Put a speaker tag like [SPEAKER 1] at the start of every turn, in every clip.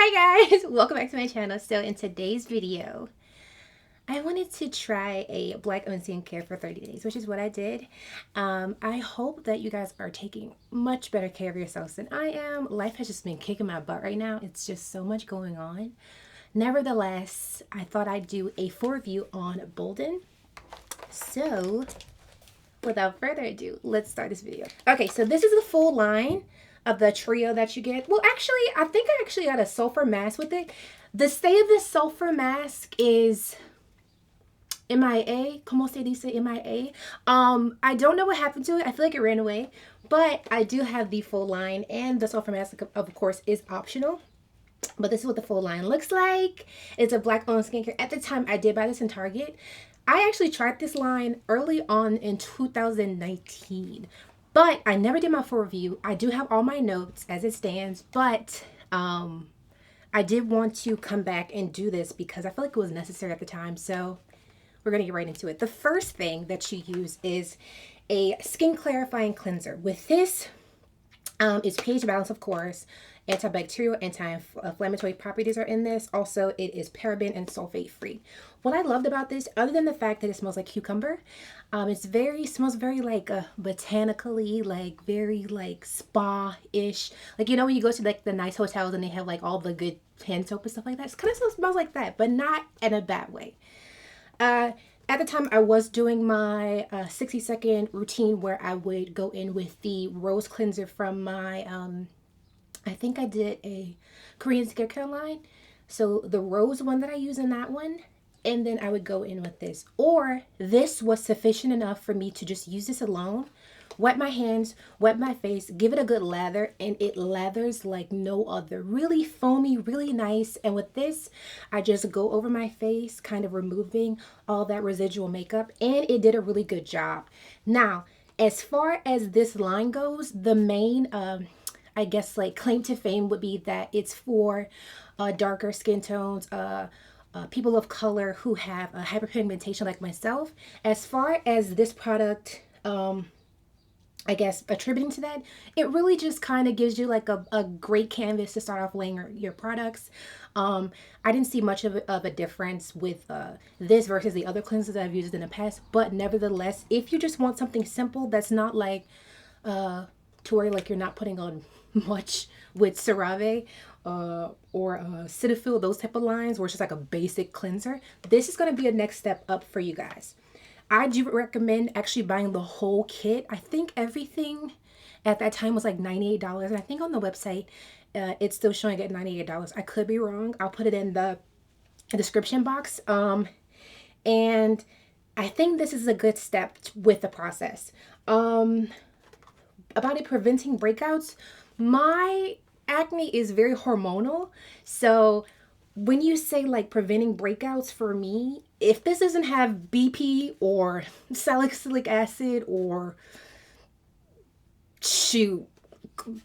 [SPEAKER 1] Hi guys, welcome back to my channel. So in today's video, I wanted to try a black owned skincare for 30 days, which is what I did. I hope that you guys are taking much better care of yourselves than I am. Life has just been kicking my butt right now. It's just so much going on. Nevertheless, I thought I'd do a full review on BOLDEN. So without further ado, let's start this video. Okay, so this is the full line of the trio that you get. Well, actually, I think I actually got a sulfur mask with it. The stay of this sulfur mask is MIA. Como se dice MIA? I don't know what happened to it. I feel like it ran away. But I do have the full line, and the sulfur mask, of course, is optional. But this is what the full line looks like. It's a black owned skincare. At the time, I did buy this in Target. I actually tried this line early on in 2019. But I never did my full review. I do have all my notes as it stands, but I did want to come back and do this because I feel like it was necessary at the time. So we're going to get right into it. The first thing that you use is a skin clarifying cleanser. With this, it's pH balance, of course. Antibacterial, anti-inflammatory properties are in this. Also, it is paraben and sulfate free. What I loved about this, other than the fact that it smells like cucumber, smells very like botanically, like very like spa-ish. Like, you know, when you go to like the nice hotels and they have like all the good hand soap and stuff like that, it kind of smells like that, but not in a bad way. At the time, I was doing my 60-second routine where I would go in with the rose cleanser from my I think I did a Korean skincare line. So the rose one that I use in that one, and then I would go in with this. Or this was sufficient enough for me to just use this alone, wet my hands, wet my face, give it a good lather, and it lathers like no other. Really foamy, really nice. And with this, I just go over my face, kind of removing all that residual makeup, and it did a really good job. Now, as far as this line goes, the main I guess like claim to fame would be that it's for darker skin tones, people of color who have hyperpigmentation like myself. As far as this product, I guess attributing to that, it really just kind of gives you like a great canvas to start off laying your products. I didn't see much of a difference with this versus the other cleansers that I've used in the past, but nevertheless, if you just want something simple that's not like to where like you're not putting on much with CeraVe or Cetaphil, those type of lines where it's just like a basic cleanser, this is going to be a next step up for you guys. I do recommend actually buying the whole kit. I think everything at that time was like $98, and I think on the website it's still showing at $98. I could be wrong. I'll put it in the description box. And I think this is a good step with the process. About it preventing breakouts, my acne is very hormonal. So when you say like preventing breakouts, for me, if this doesn't have BP or salicylic acid or shoot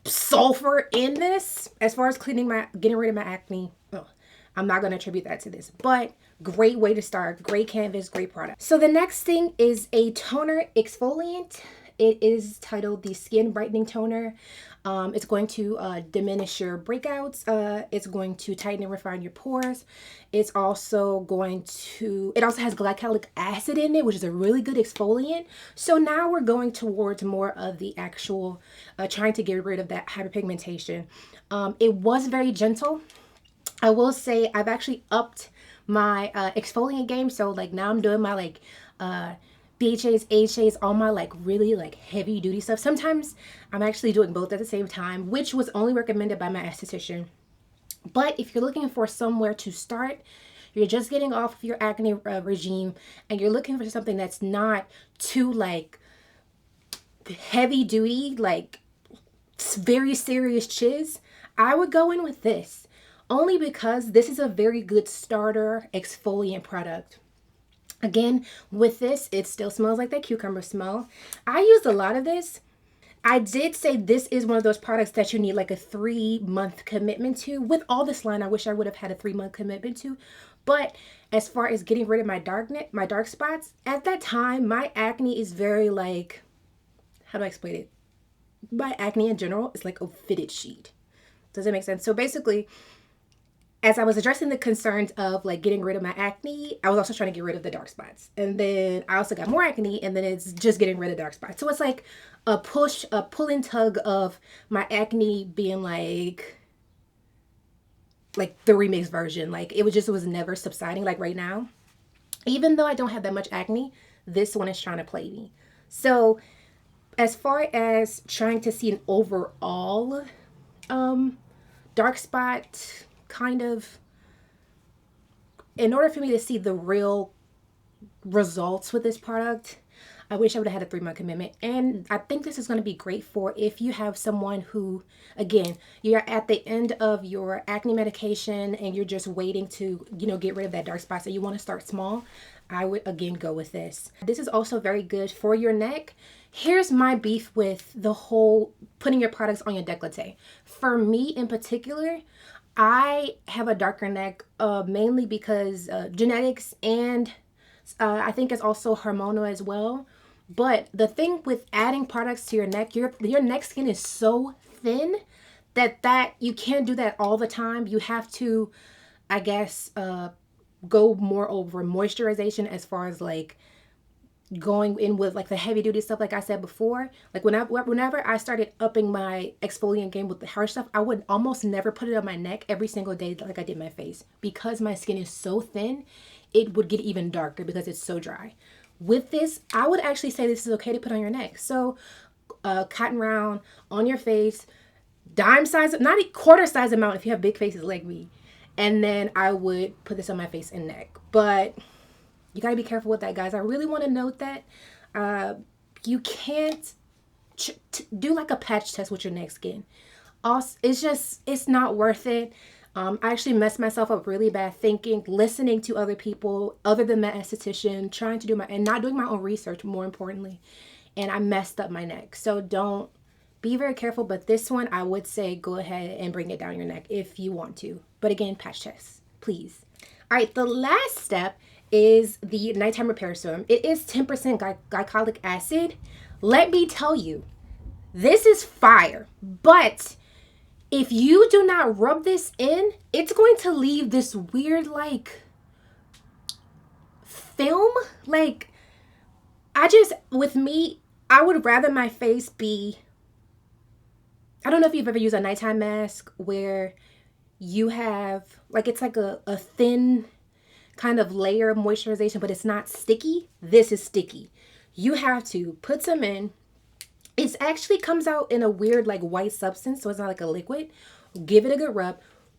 [SPEAKER 1] sulfur in this, as far as getting rid of my acne, I'm not going to attribute that to this, but great way to start, great canvas, great product. So the next thing is a toner exfoliant. It is titled the Skin Brightening Toner. It's going to diminish your breakouts. It's going to tighten and refine your pores. It's also going to, it also has glycolic acid in it, which is a really good exfoliant. So now we're going towards more of the actual trying to get rid of that hyperpigmentation. It was very gentle. I will say I've actually upped my exfoliant game. So like now I'm doing my like BHAs, AHAs, all my like really like heavy duty stuff. Sometimes I'm actually doing both at the same time, which was only recommended by my esthetician. But if you're looking for somewhere to start, you're just getting off of your acne regime, and you're looking for something that's not too like heavy duty, like very serious chiz, I would go in with this. Only because this is a very good starter exfoliant product. Again, with this, it still smells like that cucumber smell. I used a lot of this. I did say this is one of those products that you need like a 3-month commitment to. With all this line, I wish I would have had a 3-month commitment to. But as far as getting rid of my dark spots, at that time, my acne is very like, how do I explain it? My acne in general is like a fitted sheet. Does that make sense? So basically, as I was addressing the concerns of like getting rid of my acne, I was also trying to get rid of the dark spots. And then I also got more acne, and then it's just getting rid of dark spots. So it's like a pull and tug of my acne being like the remix version. Like it was never subsiding like right now. Even though I don't have that much acne, this one is trying to play me. So as far as trying to see an overall dark spot kind of, in order for me to see the real results with this product, I wish I would have had a 3-month commitment. And I think this is going to be great for if you have someone who, again, you're at the end of your acne medication and you're just waiting to, get rid of that dark spot. So you want to start small. I would, again, go with this. This is also very good for your neck. Here's my beef with the whole putting your products on your décolleté. For me in particular, I have a darker neck mainly because genetics, and I think it's also hormonal as well. But the thing with adding products to your neck, your neck skin is so thin that you can't do that all the time. You have to, I guess, go more over moisturization as far as like going in with like the heavy duty stuff. Like I said before, like whenever I started upping my exfoliant game with the harsh stuff, I would almost never put it on my neck every single day like I did my face, because my skin is so thin. It would get even darker because it's so dry. With this, I would actually say this is okay to put on your neck. So cotton round on your face, dime size, not a quarter size amount if you have big faces like me, and then I would put this on my face and neck. But you got to be careful with that, guys. I really want to note that you can't do like a patch test with your neck skin. Also, it's not worth it. I actually messed myself up really bad listening to other people other than my esthetician, trying to do and not doing my own research, more importantly. And I messed up my neck. So don't, be very careful. But this one, I would say go ahead and bring it down your neck if you want to. But again, patch test, please. All right, the last step is the Nighttime Repair Serum. It is 10% glycolic acid. Let me tell you, this is fire. But if you do not rub this in, it's going to leave this weird like film. Like, with me, I would rather my face be, I don't know if you've ever used a nighttime mask where you have, like, it's like a thin kind of layer of moisturization, but it's not sticky. This is sticky. You have to put some in. It actually comes out in a weird like white substance, so it's not like a liquid. Give it a good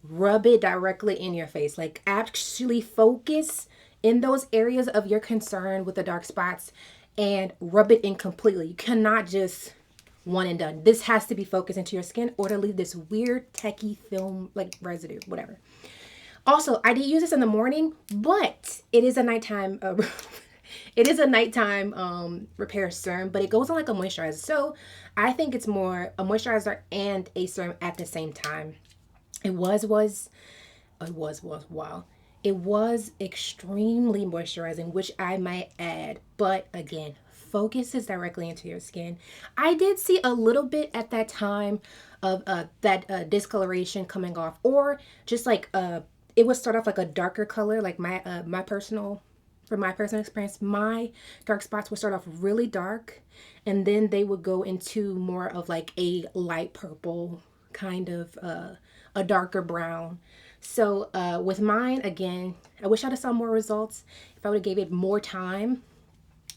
[SPEAKER 1] rub it directly in your face. Like, actually focus in those areas of your concern with the dark spots and rub it in completely. You cannot just one and done. This has to be focused into your skin or to leave this weird techie film like residue, whatever. Also, I did use this in the morning, but it is a nighttime repair serum, but it goes on like a moisturizer. So I think it's more a moisturizer and a serum at the same time. It was extremely moisturizing, which I might add, but again, focuses directly into your skin. I did see a little bit at that time of that discoloration coming off, or just like it would start off like a darker color, like my personal experience, my dark spots would start off really dark, and then they would go into more of like a light purple, kind of a darker brown. So with mine, again, I wish I'd have saw more results if I would have gave it more time,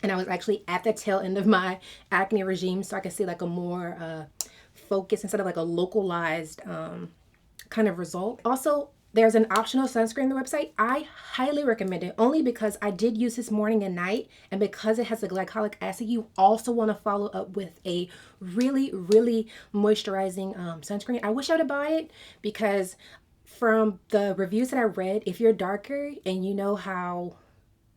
[SPEAKER 1] and I was actually at the tail end of my acne regime, so I could see like a more focused instead of like a localized kind of result. Also, there's an optional sunscreen on the website. I highly recommend it, only because I did use this morning and night, and because it has the glycolic acid, you also want to follow up with a really, really moisturizing sunscreen. I wish I would have bought it, because from the reviews that I read, if you're darker and you know how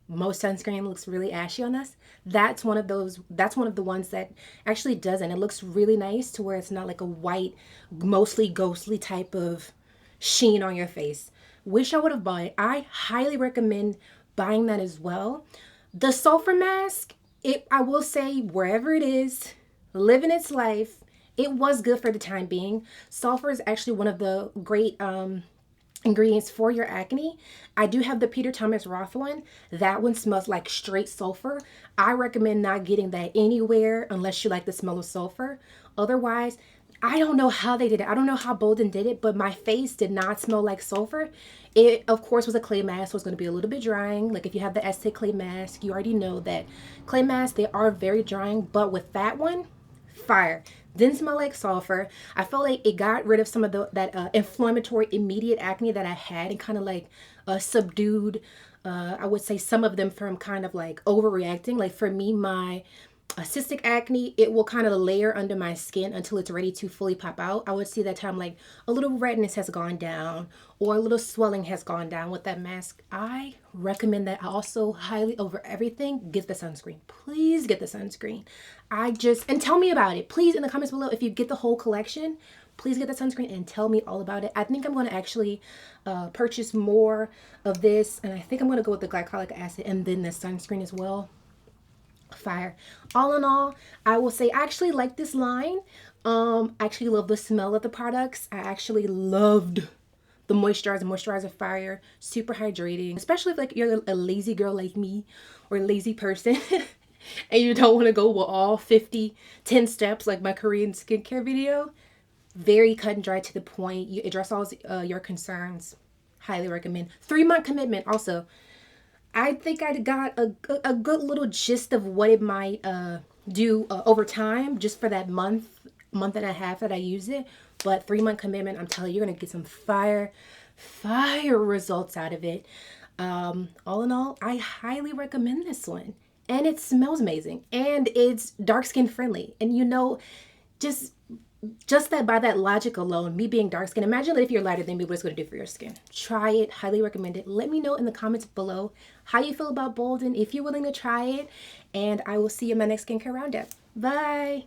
[SPEAKER 1] most sunscreen looks really ashy on us, that's one of the ones that actually doesn't. It looks really nice to where it's not like a white, mostly ghostly type of sheen on your face. Wish I would have bought it. I highly recommend buying that as well. The sulfur mask, I will say, wherever it is, living its life, it was good for the time being. Sulfur is actually one of the great ingredients for your acne. I do have the Peter Thomas Roth one. That one smells like straight sulfur. I recommend not getting that anywhere unless you like the smell of sulfur. Otherwise, I don't know how they did it. I don't know how Bolden did it, but my face did not smell like sulfur. It, of course, was a clay mask, so it's going to be a little bit drying. Like if you have the Estee clay mask, you already know that clay masks, they are very drying. But with that one, fire. Didn't smell like sulfur. I felt like it got rid of some of that inflammatory immediate acne that I had, and kind of like subdued, I would say, some of them from kind of like overreacting. Like for me, my cystic acne, it will kind of layer under my skin until it's ready to fully pop out. I would see that time like a little redness has gone down or a little swelling has gone down with that mask. I recommend that. I also highly, over everything, get the sunscreen. Please get the sunscreen. And tell me about it. Please, in the comments below, if you get the whole collection, please get the sunscreen and tell me all about it. I think I'm going to actually purchase more of this, and I think I'm going to go with the glycolic acid and then the sunscreen as well. Fire. All in all, I will say I actually like this line. I actually love the smell of the products. I actually loved the moisturizer fire, super hydrating, especially if like you're a lazy girl like me or a lazy person and you don't want to go with all 10 steps like my Korean skincare video. Very cut and dry, to the point. You address all your concerns. Highly recommend. 3-month commitment also. I think I got a good little gist of what it might do over time, just for that month and a half that I use it. But 3-month commitment, I'm telling you, you're gonna get some fire results out of it. All in all, I highly recommend this one, and it smells amazing, and it's dark skin friendly. And you know, just that, by that logic alone, me being dark skin, imagine that if you're lighter than me, what it's going to do for your skin. Try it. Highly recommend it. Let me know in the comments below how you feel about Bolden, if you're willing to try it, and I will see you in my next skincare roundup. Bye.